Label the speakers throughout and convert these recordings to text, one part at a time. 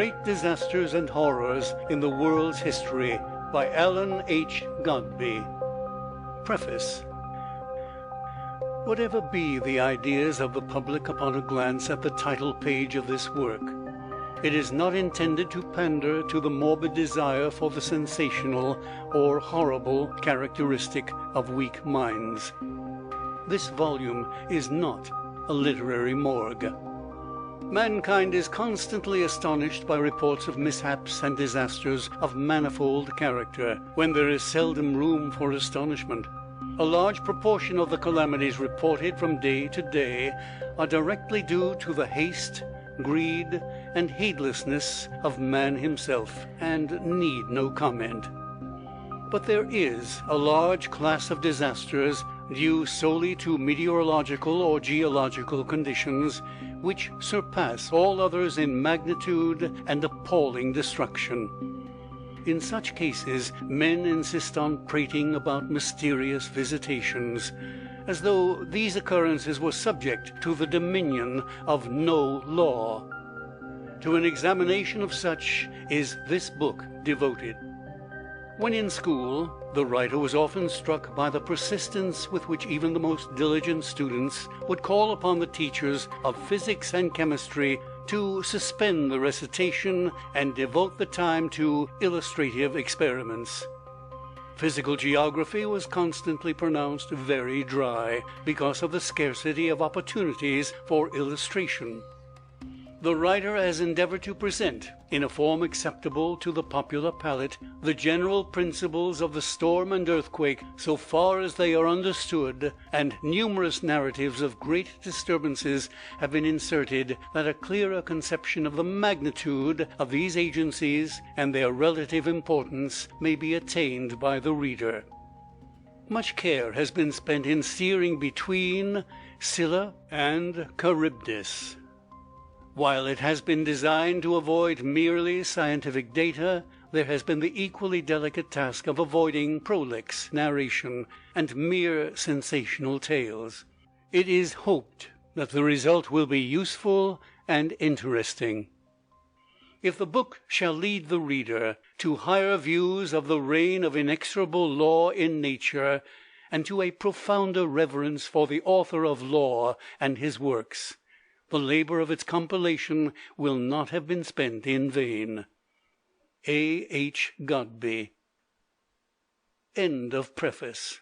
Speaker 1: Great Disasters and Horrors in the World's History by Alan H. Godbey. Preface. Whatever be the ideas of the public upon a glance at the title page of this work, it is not intended to pander to the morbid desire for the sensational or horrible characteristic of weak minds. This volume is not a literary morgue. Mankind is constantly astonished by reports of mishaps and disasters of manifold character, when there is seldom room for astonishment. A large proportion of the calamities reported from day to day are directly due to the haste, greed, and heedlessness of man himself, and need no comment. But there is a large class of disasters due solely to meteorological or geological conditions, which surpass all others in magnitude and appalling destruction. In such cases, men insist on prating about mysterious visitations, as though these occurrences were subject to the dominion of no law. To an examination of such is this book devoted. When in school, the writer was often struck by the persistence with which even the most diligent students would call upon the teachers of physics and chemistry to suspend the recitation and devote the time to illustrative experiments. Physical geography was constantly pronounced very dry because of the scarcity of opportunities for illustration. The writer has endeavored to present, in a form acceptable to the popular palate, the general principles of the storm and earthquake so far as they are understood, and numerous narratives of great disturbances have been inserted that a clearer conception of the magnitude of these agencies and their relative importance may be attained by the reader. Much care has been spent in steering between Scylla and Charybdis. While it has been designed to avoid merely scientific data, there has been the equally delicate task of avoiding prolix narration and mere sensational tales. It is hoped that the result will be useful and interesting. If the book shall lead the reader to higher views of the reign of inexorable law in nature, and to a profounder reverence for the author of law and his works, the labor of its compilation will not have been spent in vain. A. H. Godbey. End of preface.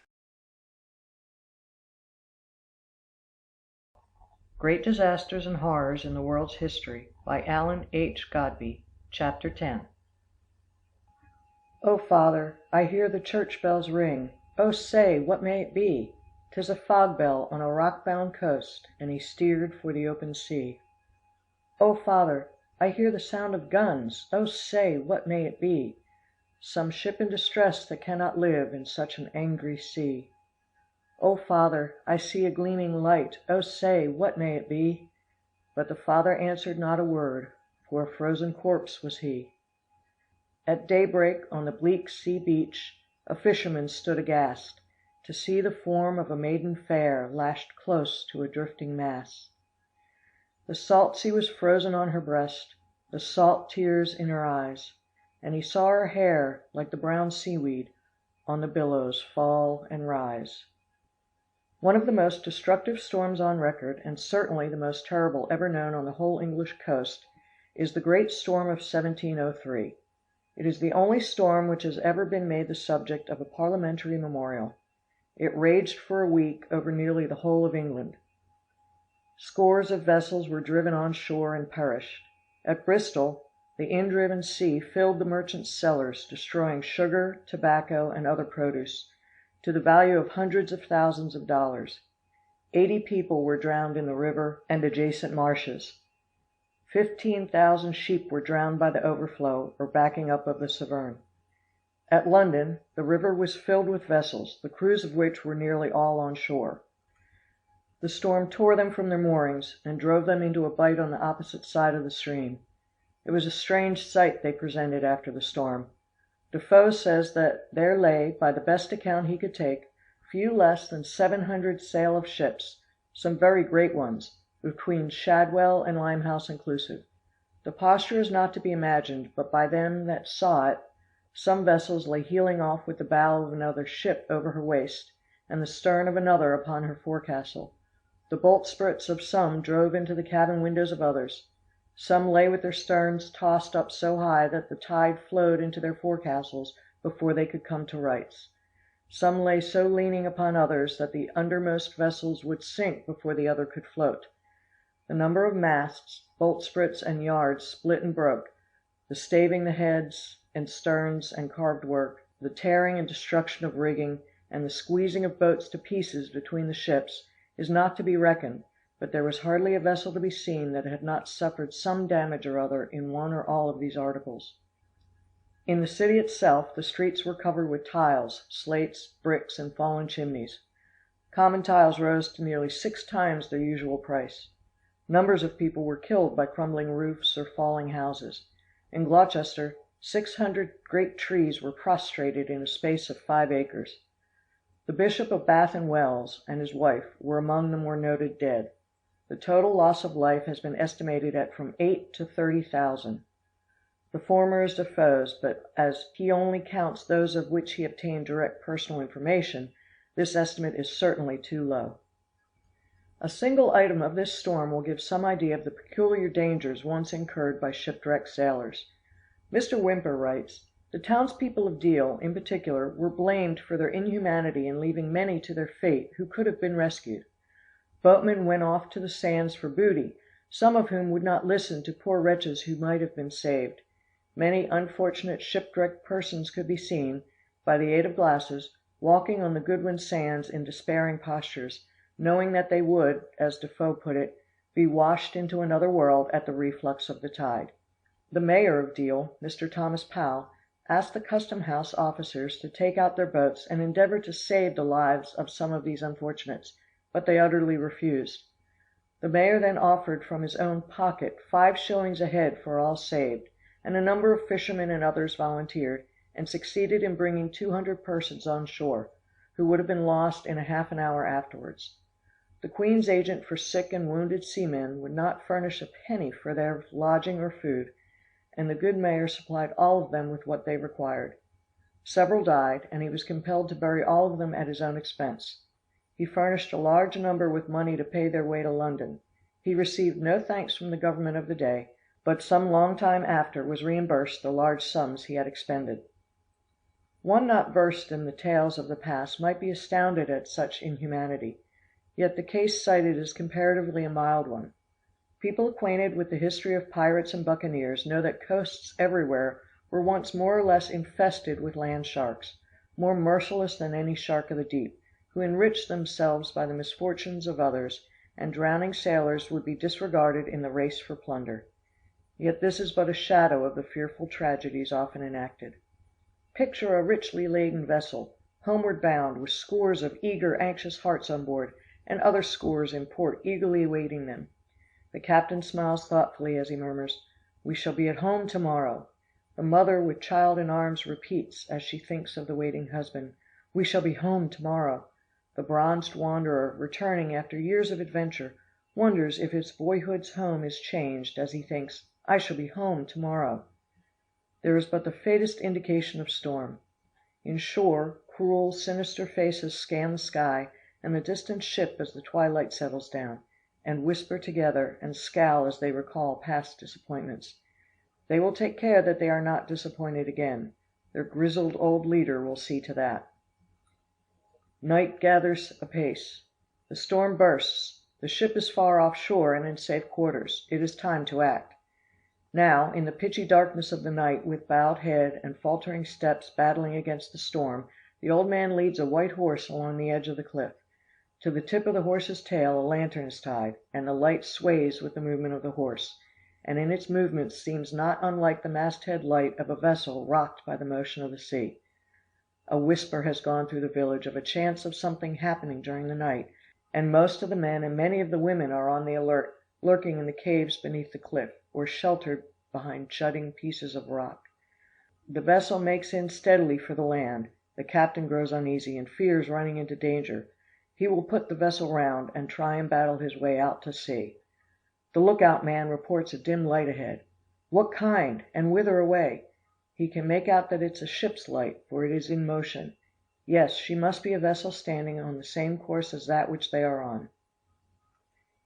Speaker 2: Great Disasters and Horrors in the World's History by Alan H. Godbey. Chapter 10. O Father, I hear the church bells ring. Oh, say, what may it be? 'Tis a fog bell on a rock-bound coast, and he steered for the open sea. O Father, I hear the sound of guns. Oh, say, what may it be? Some ship in distress that cannot live in such an angry sea. O Father, I see a gleaming light. Oh, say, what may it be? But the Father answered not a word, for a frozen corpse was he. At daybreak on the bleak sea beach, a fisherman stood aghast, to see the form of a maiden fair lashed close to a drifting mass. The salt sea was frozen on her breast, the salt tears in her eyes, and he saw her hair, like the brown seaweed, on the billows fall and rise. One of the most destructive storms on record, and certainly the most terrible ever known on the whole English coast, is the great storm of 1703. It is the only storm which has ever been made the subject of a parliamentary memorial. It raged for a week over nearly the whole of England. Scores of vessels were driven on shore and perished. At Bristol, the in-driven sea filled the merchants' cellars, destroying sugar, tobacco, and other produce, to the value of hundreds of thousands of dollars. 80 people were drowned in the river and adjacent marshes. 15,000 sheep were drowned by the overflow or backing up of the Severn. At London, the river was filled with vessels, the crews of which were nearly all on shore. The storm tore them from their moorings, and drove them into a bight on the opposite side of the stream. It was a strange sight they presented after the storm. Defoe says that there lay, by the best account he could take, few less than 700 sail of ships, some very great ones, between Shadwell and Limehouse inclusive. The posture is not to be imagined, but by them that saw it, some vessels lay heeling off with the bow of another ship over her waist, and the stern of another upon her forecastle. The boltsprits of some drove into the cabin windows of others. Some lay with their sterns tossed up so high that the tide flowed into their forecastles before they could come to rights. Some lay so leaning upon others that the undermost vessels would sink before the other could float. The number of masts, boltsprits, and yards split and broke, the staving the heads and sterns and carved work, the tearing and destruction of rigging, and the squeezing of boats to pieces between the ships, is not to be reckoned, but there was hardly a vessel to be seen that had not suffered some damage or other in one or all of these articles. In the city itself, the streets were covered with tiles, slates, bricks, and fallen chimneys. Common tiles rose to nearly 6 times their usual price. Numbers of people were killed by crumbling roofs or falling houses. In Gloucester, 600 great trees were prostrated in a space of 5 acres. The Bishop of Bath and Wells and his wife were among the more noted dead. The total loss of life has been estimated at from 8 to 30,000. The former is Defoe's, but as he only counts those of which he obtained direct personal information, this estimate is certainly too low. A single item of this storm will give some idea of the peculiar dangers once incurred by shipwrecked sailors. Mr. Whymper writes, "The townspeople of Deal, in particular, were blamed for their inhumanity in leaving many to their fate who could have been rescued. Boatmen went off to the sands for booty, some of whom would not listen to poor wretches who might have been saved. Many unfortunate shipwrecked persons could be seen, by the aid of glasses, walking on the Goodwin sands in despairing postures, knowing that they would, as Defoe put it, be washed into another world at the reflux of the tide." The mayor of Deal, Mr. Thomas Powell, asked the custom house officers to take out their boats and endeavor to save the lives of some of these unfortunates, but they utterly refused. The mayor then offered from his own pocket 5 shillings a head for all saved, and a number of fishermen and others volunteered, and succeeded in bringing 200 persons on shore, who would have been lost in a half an hour afterwards. The Queen's agent for sick and wounded seamen would not furnish a penny for their lodging or food, and the good mayor supplied all of them with what they required. Several died, and he was compelled to bury all of them at his own expense. He furnished a large number with money to pay their way to London. He received no thanks from the government of the day, but some long time after was reimbursed the large sums he had expended. One not versed in the tales of the past might be astounded at such inhumanity, yet the case cited is comparatively a mild one. People acquainted with the history of pirates and buccaneers know that coasts everywhere were once more or less infested with land sharks, more merciless than any shark of the deep, who enriched themselves by the misfortunes of others, and drowning sailors would be disregarded in the race for plunder. Yet this is but a shadow of the fearful tragedies often enacted. Picture a richly laden vessel, homeward bound, with scores of eager, anxious hearts on board, and other scores in port eagerly awaiting them. The captain smiles thoughtfully as he murmurs, "We shall be at home tomorrow." The mother with child in arms repeats, as she thinks of the waiting husband, "We shall be home tomorrow." The bronzed wanderer, returning after years of adventure, wonders if his boyhood's home is changed, as he thinks, "I shall be home tomorrow." There is but the faintest indication of storm. Inshore, cruel, sinister faces scan the sky and the distant ship as the twilight settles down, and whisper together, and scowl as they recall past disappointments. They will take care that they are not disappointed again. Their grizzled old leader will see to that. Night gathers apace. The storm bursts. The ship is far off shore and in safe quarters. It is time to act. Now, in the pitchy darkness of the night, with bowed head and faltering steps battling against the storm, the old man leads a white horse along the edge of the cliff. To the tip of the horse's tail a lantern is tied, and the light sways with the movement of the horse, and in its movements seems not unlike the masthead light of a vessel rocked by the motion of the sea. A whisper has gone through the village of a chance of something happening during the night, and most of the men and many of the women are on the alert, lurking in the caves beneath the cliff, or sheltered behind jutting pieces of rock. The vessel makes in steadily for the land. The captain grows uneasy, and fears running into danger. He will put the vessel round, and try and battle his way out to sea. The lookout man reports a dim light ahead. What kind, and whither away? He can make out that it's a ship's light, for it is in motion. Yes, she must be a vessel standing on the same course as that which they are on.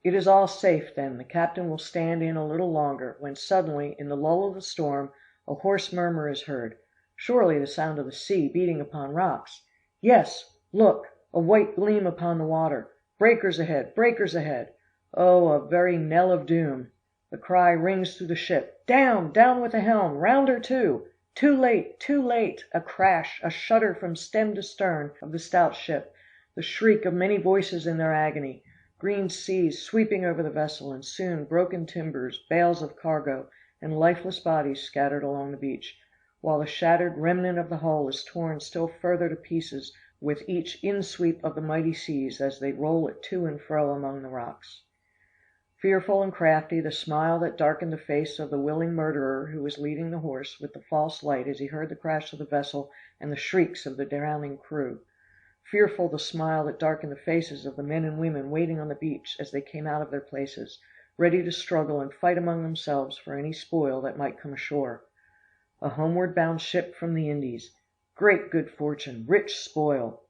Speaker 2: It is all safe, then, the captain will stand in a little longer, when suddenly, in the lull of the storm, a hoarse murmur is heard. Surely the sound of the sea beating upon rocks. Yes, look, a white gleam upon the water. Breakers ahead, breakers ahead. Oh, a very knell of doom. The cry rings through the ship. Down, down with the helm, round her to! Too late, too late! A crash, a shudder from stem to stern of the stout ship, the shriek of many voices in their agony, green seas sweeping over the vessel, and soon broken timbers, bales of cargo, and lifeless bodies scattered along the beach, while the shattered remnant of the hull is torn still further to pieces with each insweep of the mighty seas as they roll it to and fro among the rocks. Fearful and crafty, the smile that darkened the face of the willing murderer who was leading the horse with the false light as he heard the crash of the vessel and the shrieks of the drowning crew. Fearful the smile that darkened the faces of the men and women waiting on the beach as they came out of their places, ready to struggle and fight among themselves for any spoil that might come ashore. A homeward bound ship from the Indies. Great good fortune, rich spoil.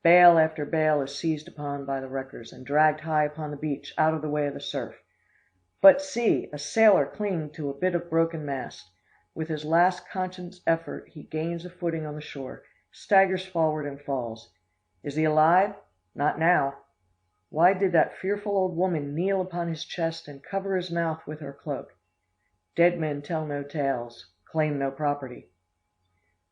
Speaker 2: Bale after bale is seized upon by the wreckers, and dragged high upon the beach, out of the way of the surf. But see! A sailor clinging to a bit of broken mast. With his last conscious effort he gains a footing on the shore, staggers forward and falls. Is he alive? Not now. Why did that fearful old woman kneel upon his chest and cover his mouth with her cloak? Dead men tell no tales, claim no property.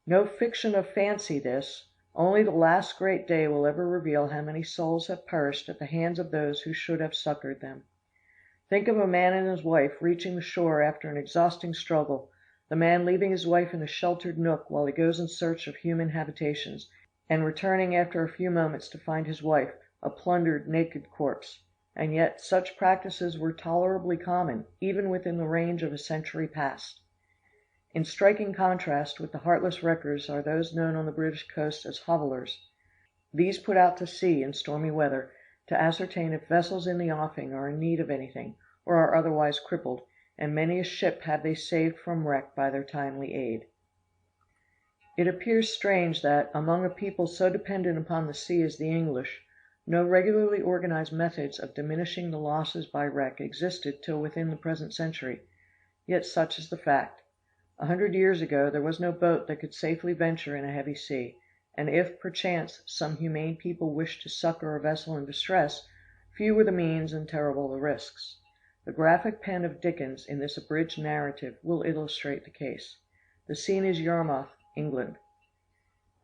Speaker 2: No fiction of fancy this. Only the last great day will ever reveal how many souls have perished at the hands of those who should have succored them. Think of a man and his wife reaching the shore after an exhausting struggle, the man leaving his wife in a sheltered nook while he goes in search of human habitations, and returning after a few moments to find his wife a plundered, naked corpse. And yet such practices were tolerably common, even within the range of a century past. In striking contrast with the heartless wreckers are those known on the British coast as hovellers. These put out to sea in stormy weather to ascertain if vessels in the offing are in need of anything, or are otherwise crippled, and many a ship have they saved from wreck by their timely aid. It appears strange that, among a people so dependent upon the sea as the English, no regularly organized methods of diminishing the losses by wreck existed till within the present century. Yet such is the fact. 100 years ago there was no boat that could safely venture in a heavy sea, and if, perchance, some humane people wished to succor a vessel in distress, few were the means and terrible the risks. The graphic pen of Dickens in this abridged narrative will illustrate the case. The scene is Yarmouth, England.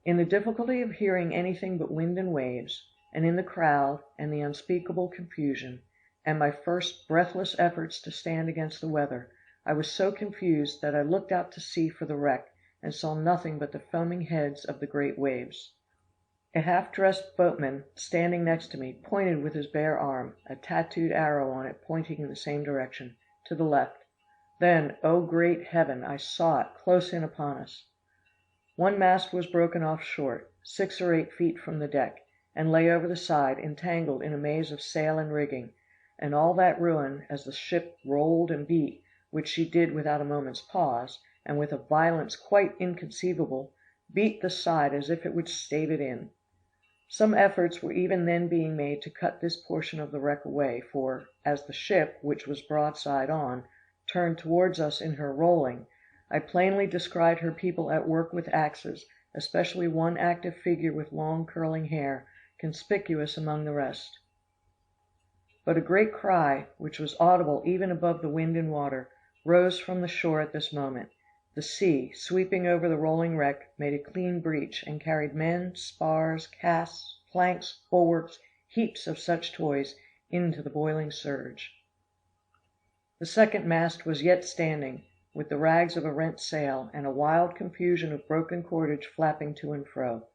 Speaker 2: In the difficulty of hearing anything but wind and waves, and in the crowd and the unspeakable confusion, and my first breathless efforts to stand against the weather, I was so confused that I looked out to sea for the wreck, and saw nothing but the foaming heads of the great waves. A half-dressed boatman, standing next to me, pointed with his bare arm, a tattooed arrow on it pointing in the same direction, to the left. Then, oh great heaven, I saw it, close in upon us. One mast was broken off short, 6 or 8 feet from the deck, and lay over the side, entangled in a maze of sail and rigging, and all that ruin, as the ship rolled and beat, which she did without a moment's pause, and with a violence quite inconceivable, beat the side as if it would stave it in. Some efforts were even then being made to cut this portion of the wreck away, for, as the ship, which was broadside on, turned towards us in her rolling, I plainly descried her people at work with axes, especially one active figure with long curling hair, conspicuous among the rest. But a great cry, which was audible even above the wind and water, rose from the shore at this moment. The sea, sweeping over the rolling wreck, made a clean breach, and carried men, spars, casks, planks, bulwarks, heaps of such toys, into the boiling surge. The second mast was yet standing, with the rags of a rent sail, and a wild confusion of broken cordage flapping to and fro.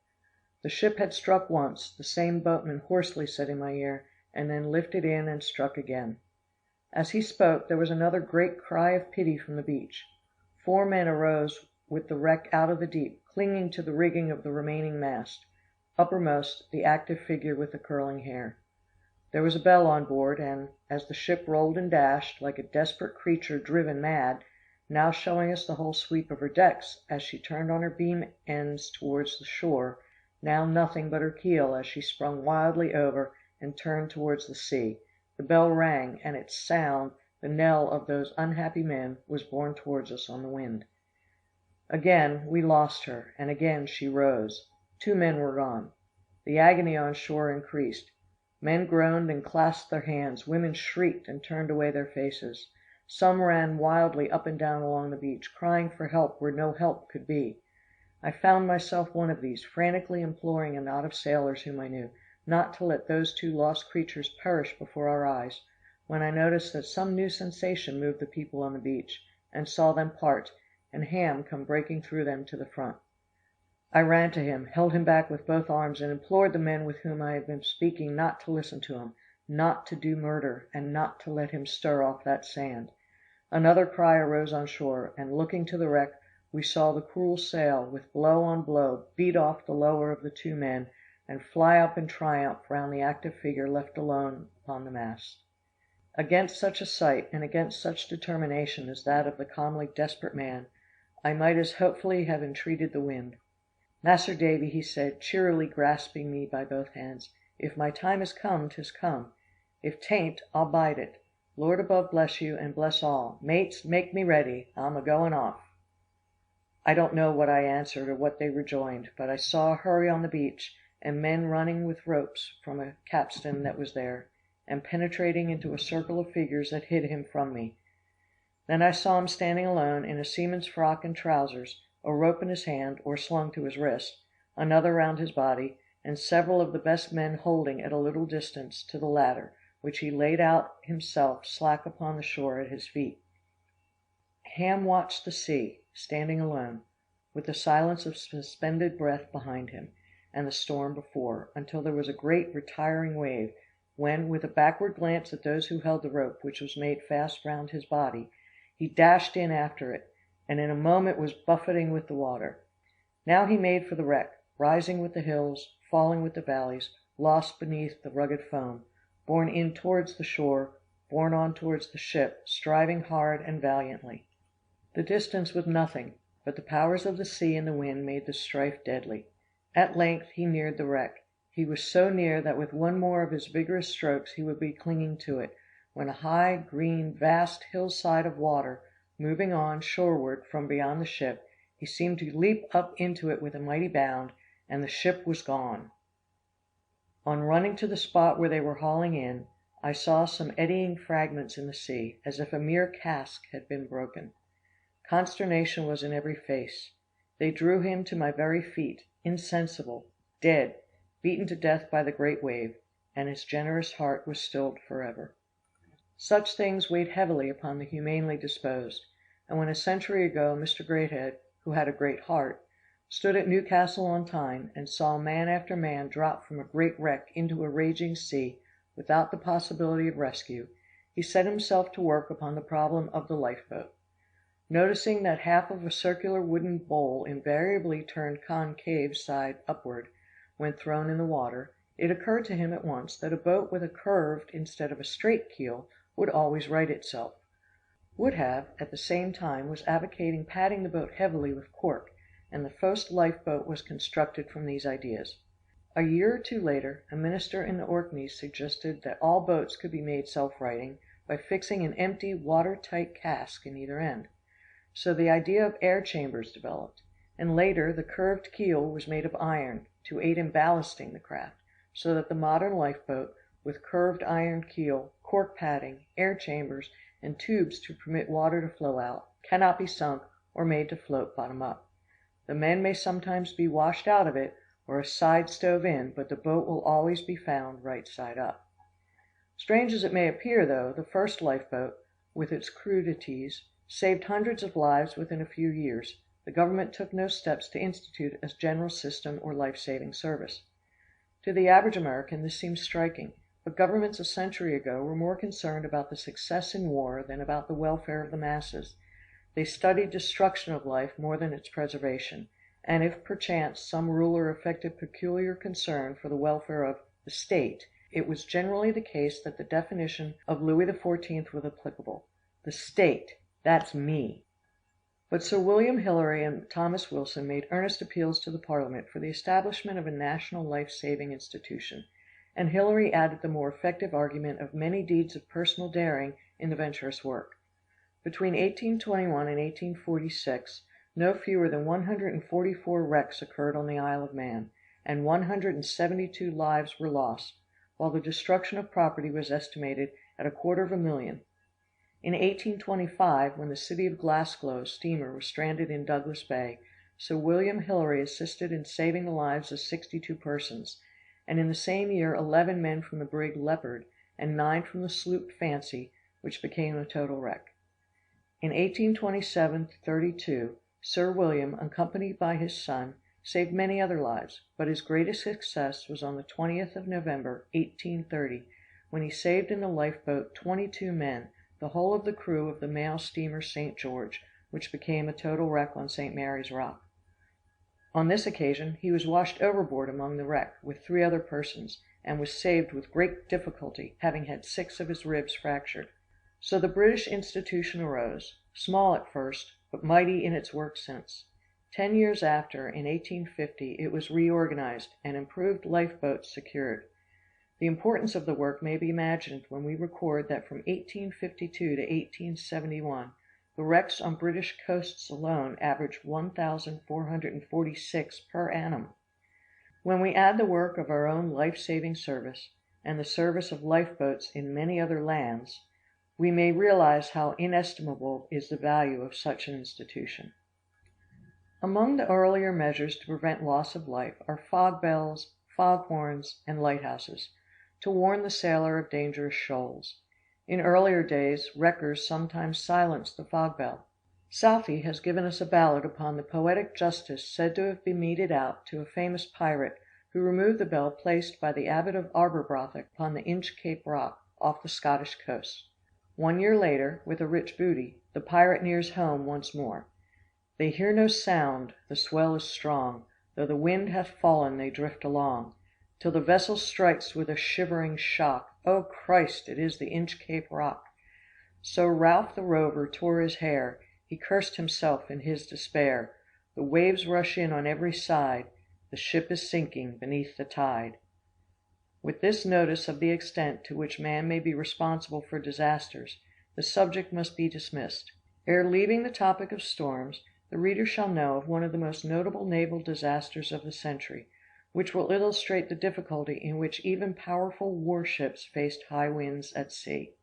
Speaker 2: The ship had struck once, the same boatman hoarsely said in my ear, and then lifted in and struck again. As he spoke, there was another great cry of pity from the beach. 4 men arose with the wreck out of the deep, clinging to the rigging of the remaining mast. Uppermost, the active figure with the curling hair. There was a bell on board, and, as the ship rolled and dashed, like a desperate creature driven mad, now showing us the whole sweep of her decks as she turned on her beam ends towards the shore, now nothing but her keel as she sprung wildly over and turned towards the sea. The bell rang, and its sound, the knell of those unhappy men, was borne towards us on the wind. Again we lost her, and again she rose. 2 men were gone. The agony on shore increased. Men groaned and clasped their hands, women shrieked and turned away their faces. Some ran wildly up and down along the beach, crying for help where no help could be. I found myself one of these, frantically imploring a knot of sailors whom I knew, not to let those 2 lost creatures perish before our eyes, when I noticed that some new sensation moved the people on the beach, and saw them part, and Ham come breaking through them to the front. I ran to him, held him back with both arms, and implored the men with whom I had been speaking not to listen to him, not to do murder, and not to let him stir off that sand. Another cry arose on shore, and looking to the wreck, we saw the cruel sail, with blow on blow, beat off the lower of the 2 men, and fly up in triumph round the active figure left alone upon the mast. Against such a sight, and against such determination as that of the calmly desperate man, I might as hopefully have entreated the wind. "Mas'r Davy," he said, cheerily grasping me by both hands, "if my time is come, 'tis come. If 'tain't, I'll bide it. Lord above bless you, and bless all. Mates, make me ready. I'm a going off." I don't know what I answered or what they rejoined, but I saw a hurry on the beach, and men running with ropes from a capstan that was there, and penetrating into a circle of figures that hid him from me. Then I saw him standing alone, in a seaman's frock and trousers, a rope in his hand, or slung to his wrist, another round his body, and several of the best men holding at a little distance to the ladder, which he laid out himself slack upon the shore at his feet. Ham watched the sea, standing alone, with the silence of suspended breath behind him, and the storm before, until there was a great retiring wave, when, with a backward glance at those who held the rope which was made fast round his body, he dashed in after it, and in a moment was buffeting with the water. Now he made for the wreck, rising with the hills, falling with the valleys, lost beneath the rugged foam, borne in towards the shore, borne on towards the ship, striving hard and valiantly. The distance was nothing, but the powers of the sea and the wind made the strife deadly. At length he neared the wreck. He was so near that with one more of his vigorous strokes he would be clinging to it, when a high, green, vast hillside of water, moving on shoreward from beyond the ship, he seemed to leap up into it with a mighty bound, and the ship was gone. On running to the spot where they were hauling in, I saw some eddying fragments in the sea, as if a mere cask had been broken. Consternation was in every face. They drew him to my very feet, insensible, dead, beaten to death by the great wave, and his generous heart was stilled forever. Such things weighed heavily upon the humanely disposed, and when a century ago Mr. Greathead, who had a great heart, stood at Newcastle on Tyne, and saw man after man drop from a great wreck into a raging sea, without the possibility of rescue, he set himself to work upon the problem of the lifeboat. Noticing that half of a circular wooden bowl invariably turned concave side upward when thrown in the water, it occurred to him at once that a boat with a curved instead of a straight keel would always right itself. Woodhave, at the same time, was advocating padding the boat heavily with cork, and the first lifeboat was constructed from these ideas. A year or 2 later, a minister in the Orkneys suggested that all boats could be made self-righting by fixing an empty water-tight cask in either end. So the idea of air chambers developed, and later the curved keel was made of iron, to aid in ballasting the craft, so that the modern lifeboat, with curved iron keel, cork padding, air chambers, and tubes to permit water to flow out, cannot be sunk or made to float bottom up. The men may sometimes be washed out of it, or a side stove in, but the boat will always be found right side up. Strange as it may appear, though, the first lifeboat, with its crudities, saved hundreds of lives within a few years, the government took no steps to institute a general system or life-saving service. To the average American this seems striking, but governments a century ago were more concerned about the success in war than about the welfare of the masses. They studied destruction of life more than its preservation, and if perchance some ruler affected peculiar concern for the welfare of the state, it was generally the case that the definition of Louis XIV was applicable. The state, that's me. But Sir William Hillary and Thomas Wilson made earnest appeals to the Parliament for the establishment of a national life-saving institution, and Hillary added the more effective argument of many deeds of personal daring in the venturous work. Between 1821 and 1846, no fewer than 144 wrecks occurred on the Isle of Man, and 172 lives were lost, while the destruction of property was estimated at $250,000. In 1825, when the City of Glasgow steamer was stranded in Douglas Bay, Sir William Hillary assisted in saving the lives of 62 persons, and in the same year 11 men from the brig Leopard and 9 from the sloop Fancy, which became a total wreck. In 1827–32, Sir William, accompanied by his son, saved many other lives, but his greatest success was on the 20th of November, 1830, when he saved in a lifeboat 22 men, the whole of the crew of the mail steamer St. George, which became a total wreck on St. Mary's Rock. On this occasion he was washed overboard among the wreck, with 3 other persons, and was saved with great difficulty, having had 6 of his ribs fractured. So the British institution arose, small at first, but mighty in its work since. 10 years after, in 1850, it was reorganized, and improved lifeboats secured. The importance of the work may be imagined when we record that from 1852 to 1871, the wrecks on British coasts alone averaged 1,446 per annum. When we add the work of our own life-saving service, and the service of lifeboats in many other lands, we may realize how inestimable is the value of such an institution. Among the earlier measures to prevent loss of life are fog bells, fog horns, and lighthouses, to warn the sailor of dangerous shoals. In earlier days, wreckers sometimes silenced the fog bell. Southey has given us a ballad upon the poetic justice said to have been meted out to a famous pirate who removed the bell placed by the Abbot of Arbroath upon the Inchcape Rock, off the Scottish coast. 1 year later, with a rich booty, the pirate nears home once more. They hear no sound, the swell is strong, though the wind hath fallen they drift along, till the vessel strikes with a shivering shock. O Christ! it is the Inchcape Rock. So Ralph the rover tore his hair, he cursed himself in his despair. The waves rush in on every side, the ship is sinking beneath the tide. With this notice of the extent to which man may be responsible for disasters, the subject must be dismissed. Ere leaving the topic of storms, the reader shall know of one of the most notable naval disasters of the century, which will illustrate the difficulty in which even powerful warships faced high winds at sea.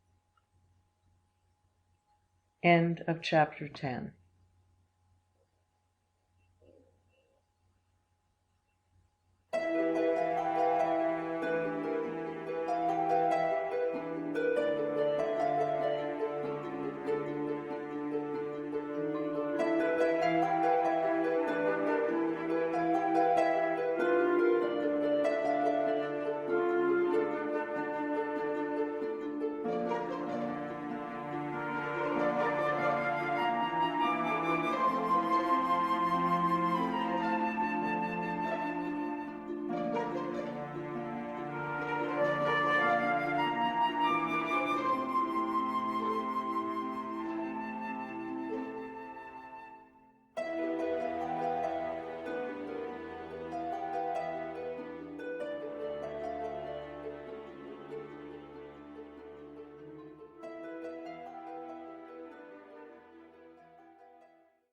Speaker 2: End of chapter 10.